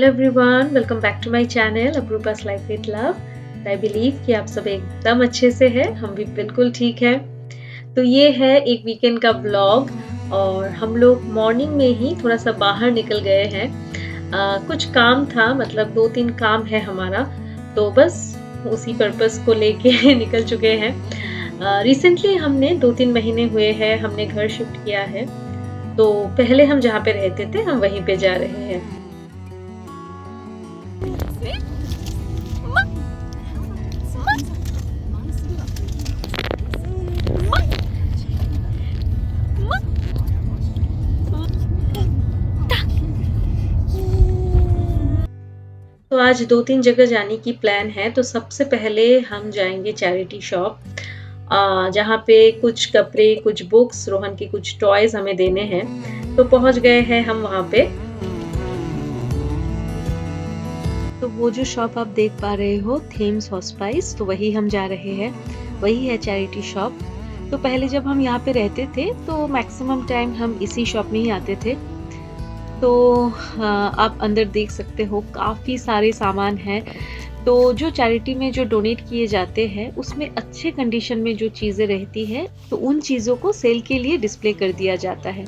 Everyone, welcome back to my channel अप्रूपास life with love. I believe कि आप सब एकदम अच्छे से हैं, हम भी बिल्कुल ठीक हैं। तो ये है एक वीकेंड का व्लॉग और हम लोग मॉर्निंग में ही थोड़ा सा बाहर निकल गए हैं। कुछ काम था, मतलब 2-3 काम है हमारा, तो बस उसी पर्पस को लेके निकल चुके हैं। रिसेंटली हमने 2-3 महीने हुए हैं हमने घर शिफ्ट किया है, तो पहले हम जहाँ पे रहते थे हम वहीं पे जा रहे हैं। तो आज 2-3 जगह जाने की प्लान है। तो सबसे पहले हम जाएँगे चैरिटी शॉप, जहाँ पे कुछ कपड़े, कुछ बुक्स, रोहन के कुछ टॉयज़ हमें देने हैं। तो पहुँच गए हैं हम वहाँ पे। तो वो जो शॉप आप देख पा रहे हो, थेम्स हॉस्पाइस, तो वही हम जा रहे हैं। वही है चैरिटी शॉप। तो पहले जब हम यहाँ पे रहते थे तो मैक्सिमम टाइम हम इसी शॉप में ही आते थे। तो आप अंदर देख सकते हो काफ़ी सारे सामान हैं। तो जो चैरिटी में जो डोनेट किए जाते हैं उसमें अच्छे कंडीशन में जो चीज़ें रहती हैं तो उन चीज़ों को सेल के लिए डिस्प्ले कर दिया जाता है।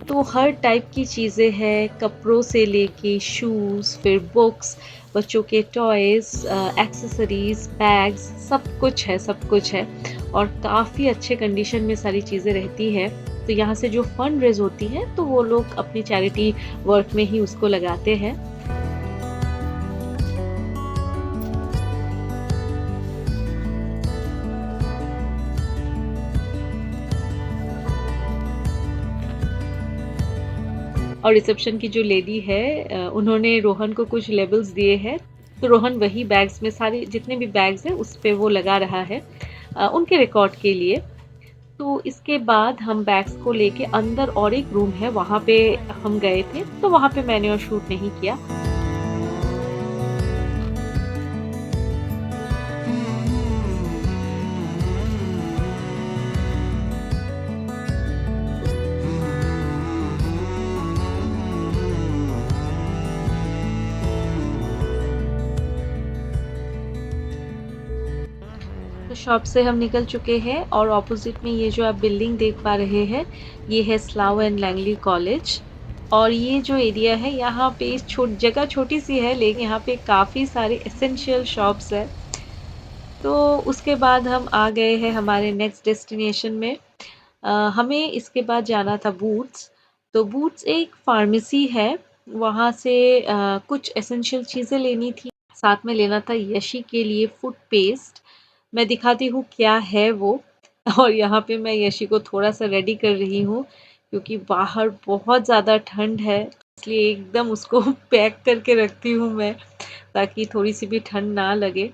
तो हर टाइप की चीज़ें हैं, कपड़ों से लेके शूज़, फिर बुक्स, बच्चों के टॉयज़, एक्सेसरीज़, बैग्स, सब कुछ है और काफ़ी अच्छे कंडीशन में सारी चीज़ें रहती है। तो यहाँ से जो फंड रेज़ होती है तो वो लोग अपनी चैरिटी वर्क में ही उसको लगाते हैं। और रिसेप्शन की जो लेडी है, उन्होंने रोहन को कुछ लेबल्स दिए हैं, तो रोहन वही बैग्स में सारे जितने भी बैग्स हैं उस पे वो लगा रहा है उनके रिकॉर्ड के लिए। तो इसके बाद हम बैग्स को लेके अंदर और एक रूम है वहाँ पे हम गए थे, तो वहाँ पे मैंने और शूट नहीं किया। तो शॉप से हम निकल चुके हैं और ऑपोजिट में ये जो आप बिल्डिंग देख पा रहे हैं, ये है स्लाउ एंड लैंगली कॉलेज। और ये जो एरिया है यहाँ पे जगह छोटी सी है, लेकिन यहाँ पे काफ़ी सारे एसेंशियल शॉप्स है। तो उसके बाद हम आ गए हैं हमारे नेक्स्ट डेस्टिनेशन में। हमें इसके बाद जाना था बूट्स। तो बूट्स एक फार्मेसी है, वहाँ से कुछ एसेंशियल चीज़ें लेनी थी, साथ में लेना था यशी के लिए फुट पेस्ट। मैं दिखाती हूँ क्या है वो। और यहाँ पे मैं यशी को थोड़ा सा रेडी कर रही हूँ क्योंकि बाहर बहुत ज़्यादा ठंड है, इसलिए एकदम उसको पैक करके रखती हूँ मैं, ताकि थोड़ी सी भी ठंड ना लगे।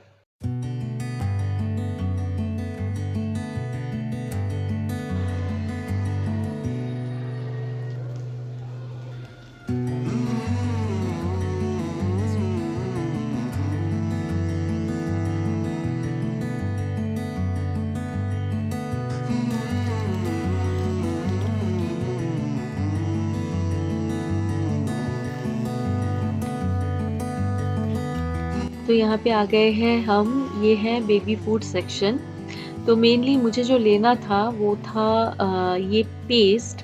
तो यहाँ पे आ गए हैं हम, ये है बेबी फूड सेक्शन। तो मेनली मुझे जो लेना था वो था ये पेस्ट।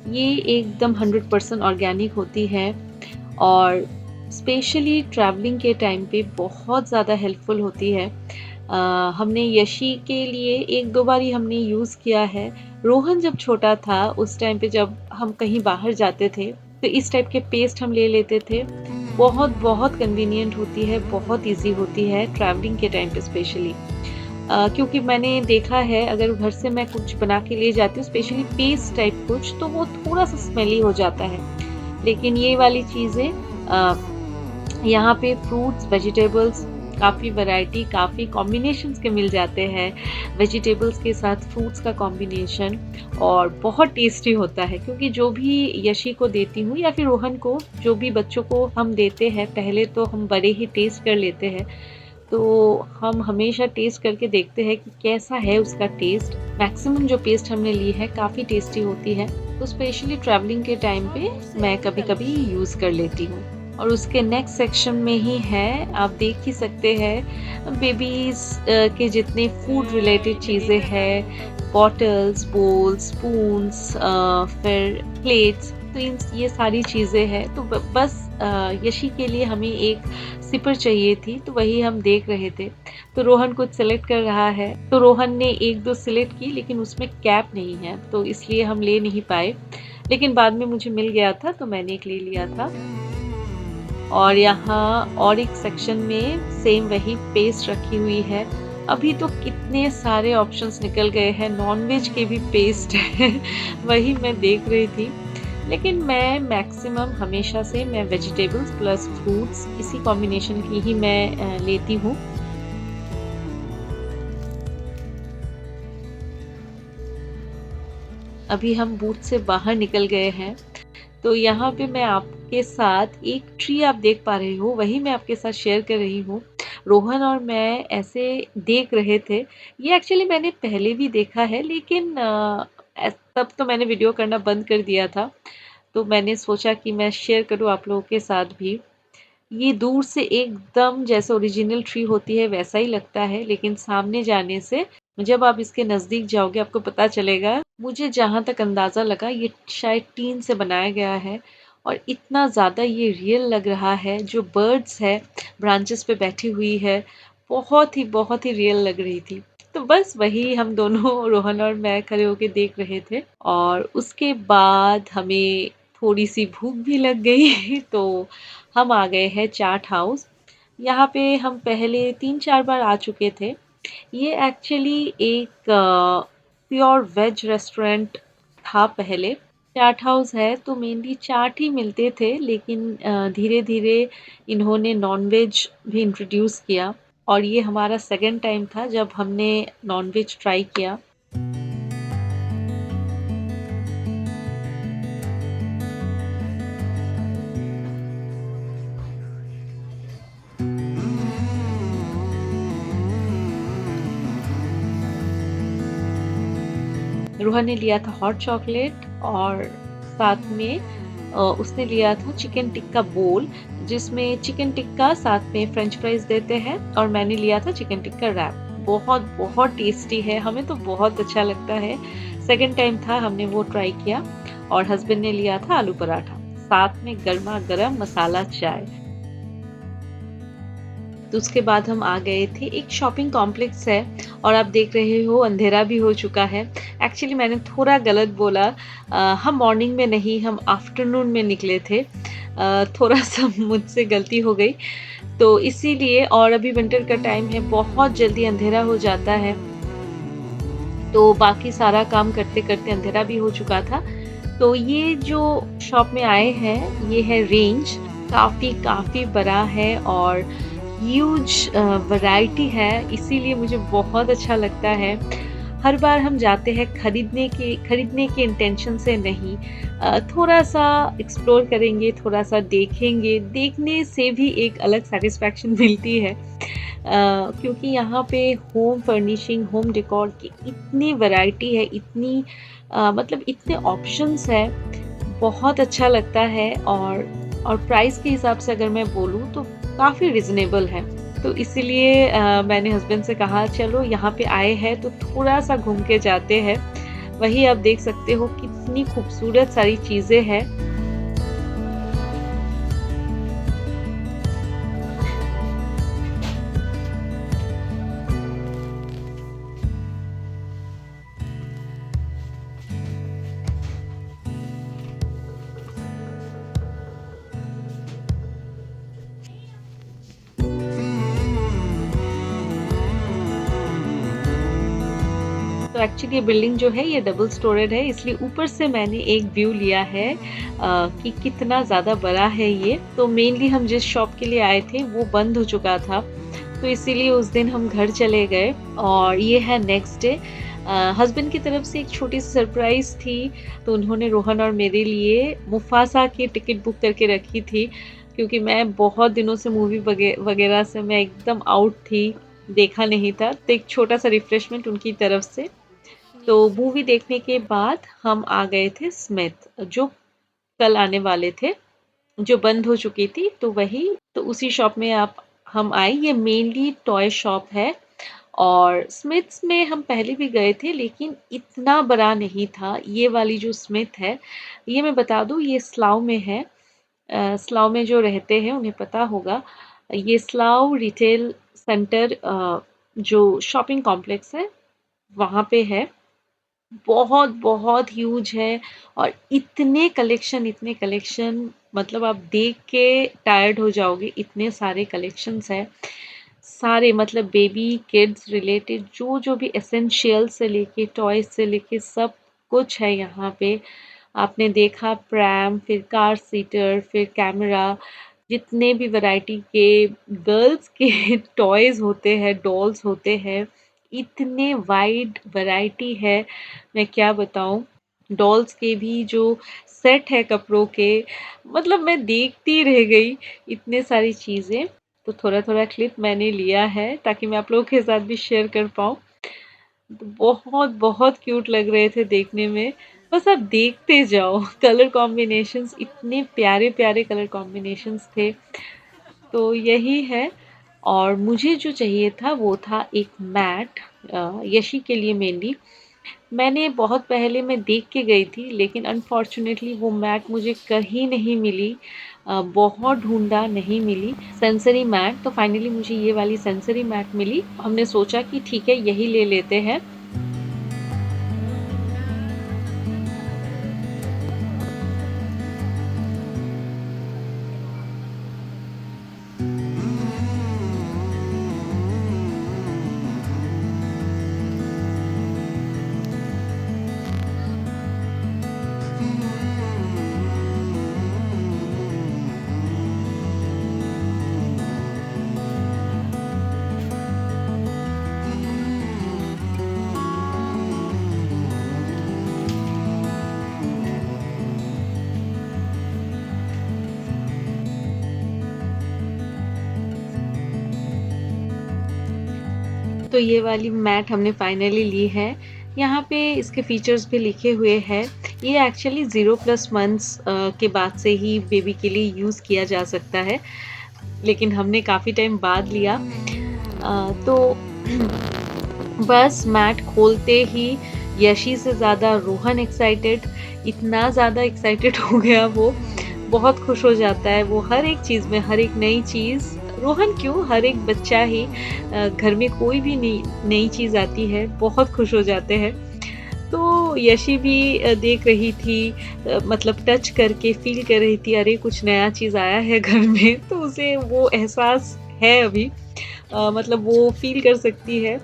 ये एकदम 100% ऑर्गेनिक होती है और स्पेशली ट्रैवलिंग के टाइम पे बहुत ज़्यादा हेल्पफुल होती है। हमने यशी के लिए 1-2 बार ही हमने यूज़ किया है। रोहन जब छोटा था उस टाइम पे जब हम कहीं बाहर जाते थे तो इस टाइप के पेस्ट हम ले लेते थे। बहुत बहुत कन्वीनियंट होती है, बहुत ईज़ी होती है ट्रैवलिंग के टाइम पे स्पेशली। क्योंकि मैंने देखा है अगर घर से मैं कुछ बना के ले जाती हूँ स्पेशली पेस्ट टाइप कुछ, तो वो थोड़ा सा स्मेली हो जाता है। लेकिन ये वाली चीज़ें यहाँ पे फ्रूट्स, वेजिटेबल्स, काफ़ी वैरायटी, काफ़ी कॉम्बिनेशंस के मिल जाते हैं। वेजिटेबल्स के साथ फ्रूट्स का कॉम्बिनेशन और बहुत टेस्टी होता है, क्योंकि जो भी यशी को देती हूँ या फिर रोहन को, जो भी बच्चों को हम देते हैं, पहले तो हम बड़े ही टेस्ट कर लेते हैं। तो हम हमेशा टेस्ट करके देखते हैं कि कैसा है उसका टेस्ट। मैक्सिमम जो पेस्ट हमने ली है काफ़ी टेस्टी होती है, तो स्पेशली ट्रैवलिंग के टाइम पे मैं कभी-कभी यूज़ कर लेती हूँ। और उसके नेक्स्ट सेक्शन में ही है, आप देख ही सकते हैं बेबीज़ के जितने फूड रिलेटेड चीज़ें हैं, बॉटल्स, बोल्स, स्पून्स फिर प्लेट्स, तो इन ये सारी चीज़ें हैं। तो बस यशी के लिए हमें एक सिपर चाहिए थी, तो वही हम देख रहे थे। तो रोहन कुछ सेलेक्ट कर रहा है, तो रोहन ने 1-2 सेलेक्ट की, लेकिन उसमें कैप नहीं है, तो इसलिए हम ले नहीं पाए। लेकिन बाद में मुझे मिल गया था, तो मैंने एक ले लिया था। और यहाँ और एक सेक्शन में सेम वही पेस्ट रखी हुई है। अभी तो कितने सारे ऑप्शंस निकल गए हैं, नॉनवेज के भी पेस्ट है वही मैं देख रही थी। लेकिन मैं मैक्सिमम हमेशा से मैं वेजिटेबल्स प्लस फ्रूट्स इसी कॉम्बिनेशन की ही मैं लेती हूँ। अभी हम बूथ से बाहर निकल गए हैं, तो यहाँ पे मैं आपके साथ एक ट्री आप देख पा रहे हो, वही मैं आपके साथ शेयर कर रही हूँ। रोहन और मैं ऐसे देख रहे थे, ये एक्चुअली मैंने पहले भी देखा है, लेकिन तब तो मैंने वीडियो करना बंद कर दिया था। तो मैंने सोचा कि मैं शेयर करूँ आप लोगों के साथ भी। ये दूर से एकदम जैसे ओरिजिनल ट्री होती है वैसा ही लगता है, लेकिन सामने जाने से जब आप इसके नज़दीक जाओगे आपको पता चलेगा। मुझे जहाँ तक अंदाज़ा लगा ये शायद टीन से बनाया गया है और इतना ज़्यादा ये रियल लग रहा है। जो बर्ड्स है ब्रांचेस पे बैठी हुई है, बहुत ही रियल लग रही थी। तो बस वही हम दोनों रोहन और मैं खड़े होके देख रहे थे और उसके बाद हमें थोड़ी-सी भूख भी लग गई तो हम आ गए हैं चाट हाउस। यहाँ पे हम पहले 3-4 बार आ चुके थे। ये एक्चुअली एक प्योर वेज रेस्टोरेंट था पहले। चाट हाउस है तो मेनली चाट ही मिलते थे, लेकिन धीरे-धीरे इन्होंने नॉन-वेज भी इंट्रोड्यूस किया और ये हमारा सेकंड टाइम था जब हमने नॉन-वेज ट्राई किया। रोहन ने लिया था हॉट चॉकलेट और साथ में उसने लिया था चिकन टिक्का बोल, जिसमें चिकन टिक्का साथ में फ्रेंच फ्राइज देते हैं और मैंने लिया था चिकन टिक्का रैप। बहुत टेस्टी है, हमें तो बहुत अच्छा लगता है। सेकंड टाइम था हमने वो ट्राई किया और हस्बैंड ने लिया था आलू पराठा, साथ में गर्मा गर्म मसाला चाय। तो उसके बाद हम आ गए थे, एक शॉपिंग कॉम्प्लेक्स है और आप देख रहे हो अंधेरा भी हो चुका है। एक्चुअली मैंने थोड़ा गलत बोला, हम मॉर्निंग में नहीं, हम आफ्टरनून में निकले थे। थोड़ा-सा मुझसे गलती हो गई, तो इसीलिए। और अभी विंटर का टाइम है, बहुत जल्दी अंधेरा हो जाता है, तो बाकी सारा काम करते-करते अंधेरा भी हो चुका था। तो ये जो शॉप में आए हैं, ये है रेंज, काफ़ी बड़ा है और ह्यूज वैरायटी है, इसीलिए मुझे बहुत अच्छा लगता है। हर बार हम जाते हैं खरीदने के इंटेंशन से नहीं, थोड़ा-सा एक्सप्लोर करेंगे, थोड़ा-सा देखेंगे, देखने से भी एक अलग सैटिस्फैक्शन मिलती है। क्योंकि यहाँ पे होम फर्निशिंग, होम डेकोर की इतनी वैरायटी है, मतलब इतने ऑप्शंस हैं, बहुत अच्छा लगता है। और प्राइस के हिसाब से अगर मैं बोलूँ तो काफ़ी रिज़नेबल है। तो इसीलिए मैंने हस्बैंड से कहा चलो यहाँ पे आए हैं तो थोड़ा-सा घूम के जाते हैं। वही आप देख सकते हो कितनी खूबसूरत सारी चीज़ें हैं। तो एक्चुअली ये बिल्डिंग जो है ये डबल स्टोरेड है, इसलिए ऊपर से मैंने एक व्यू लिया है कि कितना ज़्यादा बड़ा है ये। तो मेनली हम जिस शॉप के लिए आए थे वो बंद हो चुका था, तो इसीलिए उस दिन हम घर चले गए। और ये है नेक्स्ट डे। हस्बैंड की तरफ से एक छोटी सी सरप्राइज़ थी, तो उन्होंने रोहन और मेरे लिए मुफासा की टिकट बुक करके रखी थी, क्योंकि मैं बहुत दिनों से मूवी वगैरह से मैं एकदम आउट थी, देखा नहीं था, तो एक छोटा सा रिफ्रेशमेंट उनकी तरफ से। तो मूवी देखने के बाद हम आ गए थे स्मिथ, जो कल आने वाले थे। जो बंद हो चुकी थी, तो वही तो उसी शॉप में आप हम आए। ये मेनली टॉय शॉप है और स्मिथ्स में हम पहले भी गए थे लेकिन इतना बड़ा नहीं था। ये वाली जो स्मिथ है, ये मैं बता दूँ ये स्लाव में है। स्लाव में जो रहते हैं उन्हें पता होगा। ये स्लाव रिटेल सेंटर जो शॉपिंग कॉम्प्लेक्स है, वहाँ पे है। बहुत बहुत ह्यूज है और इतने कलेक्शन मतलब आप देख के टायर्ड हो जाओगे, इतने सारे कलेक्शंस हैं। सारे मतलब बेबी किड्स रिलेटेड जो भी एसेंशियल से लेके टॉयज से लेके सब कुछ है यहाँ पे। आपने देखा प्रैम, फिर कार सीटर, फिर कैमरा, जितने भी वैरायटी के गर्ल्स के टॉयज होते हैं, डॉल्स होते हैं, इतने वाइड वैरायटी है, मैं क्या बताऊँ। डॉल्स के भी जो सेट है कपड़ों के, मतलब मैं देखती रह गई, इतने सारी चीज़ें। तो थोड़ा-थोड़ा क्लिप मैंने लिया है ताकि मैं आप लोगों के साथ भी शेयर कर पाऊँ। तो बहुत बहुत क्यूट लग रहे थे देखने में। बस आप देखते जाओ कलर कॉम्बिनेशंस, इतने प्यारे-प्यारे कलर कॉम्बिनेशंस थे। तो यही है। और मुझे जो चाहिए था वो था एक मैट, यशी के लिए मेनली। मैंने बहुत पहले मैं देख के गई थी लेकिन अनफॉर्चुनेटली वो मैट मुझे कहीं नहीं मिली। बहुत ढूंढा, नहीं मिली सेंसरी मैट। तो फाइनली मुझे ये वाली सेंसरी मैट मिली। हमने सोचा कि ठीक है यही ले लेते हैं। तो ये वाली मैट हमने फाइनली ली है। यहाँ पे इसके फीचर्स भी लिखे हुए हैं। ये एक्चुअली 0+ मंथ्स के बाद से ही बेबी के लिए यूज़ किया जा सकता है, लेकिन हमने काफ़ी टाइम बाद लिया। तो बस मैट खोलते ही यशी से ज़्यादा रोहन एक्साइटेड, इतना ज़्यादा एक्साइटेड हो गया वो, बहुत खुश हो जाता है वो हर एक चीज़ में, हर एक नई चीज़। रोहन क्यों, हर एक बच्चा ही घर में कोई भी नई नई चीज़ आती है बहुत खुश हो जाते हैं। तो यशी भी देख रही थी, मतलब टच करके फील कर रही थी, अरे कुछ नया चीज़ आया है घर में। तो उसे वो एहसास है अभी, मतलब वो फील कर सकती है।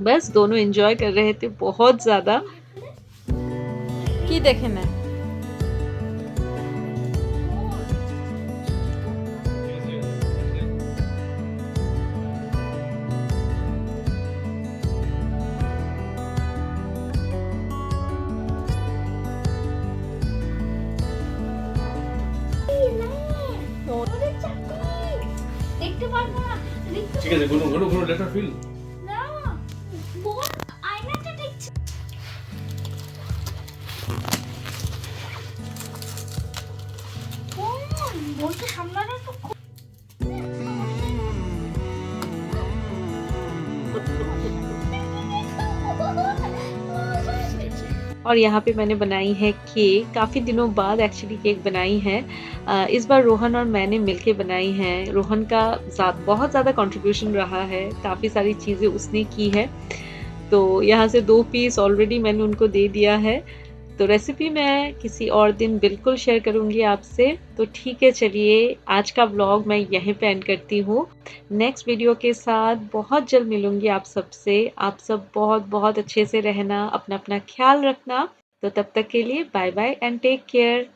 बस दोनों एंजॉय कर रहे थे बहुत ज़्यादा। की देखे ना দেখতে পারবো না। ঠিক আছে, ঘুরো ঘুরো ঘুরো, লেট হার ফিল। না বোন আয়নাটা দেখছি। বোন বোনকে সামলানো তো और यहाँ पे मैंने बनाई है केक, काफ़ी दिनों बाद एक्चुअली केक बनाई है। इस बार रोहन और मैंने मिलके बनाई है। रोहन का बहुत ज़्यादा कंट्रीब्यूशन रहा है, काफ़ी सारी चीज़ें उसने की है। तो यहाँ से 2 पीस ऑलरेडी मैंने उनको दे दिया है। तो रेसिपी मैं किसी और दिन बिल्कुल शेयर करूँगी आपसे। तो ठीक है, चलिए आज का व्लॉग मैं यहीं पे एंड करती हूँ। नेक्स्ट वीडियो के साथ बहुत जल्द मिलूँगी आप सबसे। आप सब बहुत-बहुत अच्छे से रहना, अपना-अपना ख़्याल रखना। तो तब तक के लिए bye bye and take care.